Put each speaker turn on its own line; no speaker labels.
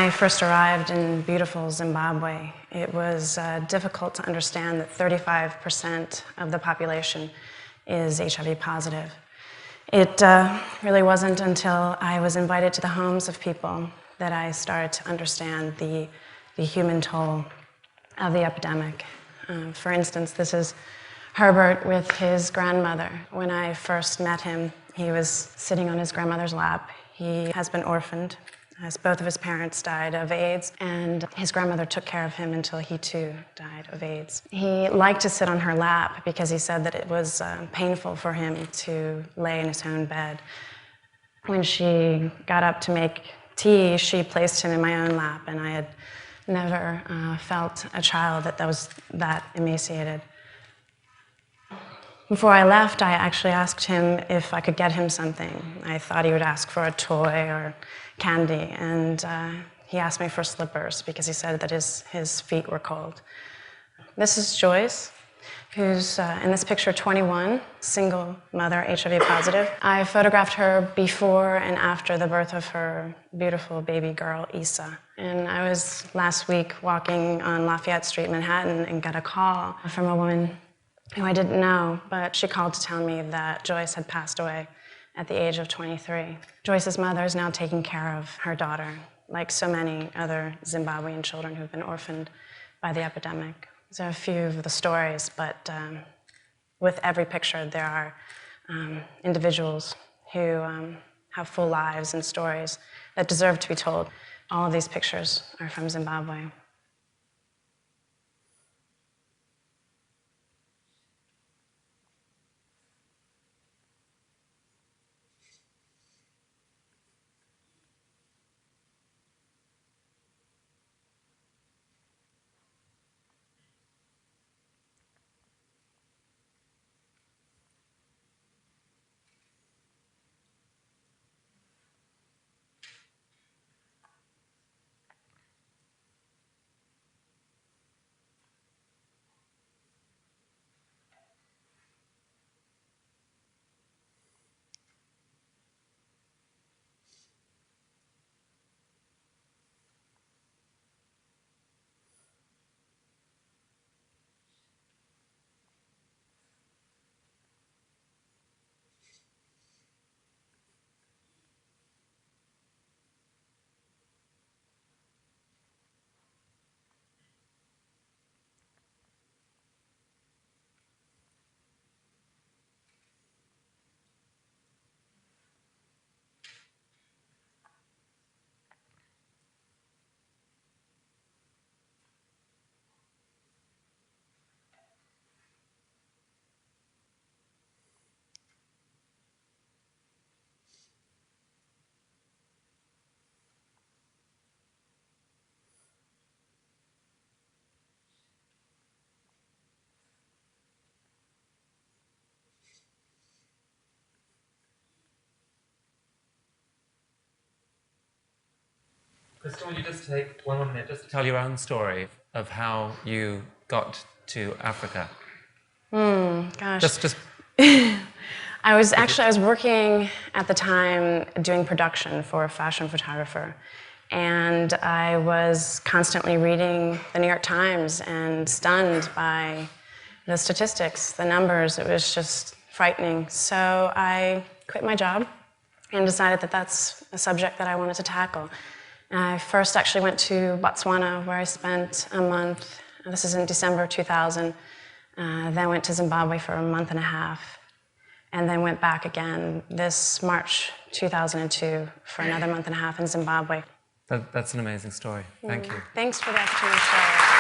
I first arrived in beautiful Zimbabwe, it was difficult to understand that 35% of the population is HIV positive. It really wasn't until I was invited to the homes of people that I started to understand the human toll of the epidemic. For instance, this is Herbert with his grandmother. When I first met him, he was sitting on his grandmother's lap. He has been orphaned, as both of his parents died of AIDS, and his grandmother took care of him until he too died of AIDS. He liked to sit on her lap because he said that it was painful for him to lay in his own bed. When she got up to make tea, she placed him in my own lap, and I had never felt a child that was that emaciated. Before I left, I actually asked him if I could get him something. I thought he would ask for a toy or candy, and he asked me for slippers because he said that his feet were cold. This is Joyce, who's in this picture 21, single mother, HIV positive. I photographed her before and after the birth of her beautiful baby girl, Isa. And I was last week walking on Lafayette Street, Manhattan, and got a call from a woman who I didn't know, but she called to tell me that Joyce had passed away at the age of 23. Joyce's mother is now taking care of her daughter, like so many other Zimbabwean children who've been orphaned by the epidemic. These are a few of the stories, but with every picture there are individuals who have full lives and stories that deserve to be told. All of these pictures are from Zimbabwe.
Kristen, will you just take one more minute just to tell your own story of how you got to Africa?
Gosh.
Just
I was working at the time doing production for a fashion photographer, and I was constantly reading the New York Times and stunned by the statistics, the numbers. It was just frightening. So I quit my job and decided that that's a subject that I wanted to tackle. I first actually went to Botswana, where I spent a month. This is in December 2000. Then went to Zimbabwe for a month and a half, and then went back again this March 2002 for another month and a half in Zimbabwe.
That's an amazing story. Thank you.
Thanks for the opportunity to share.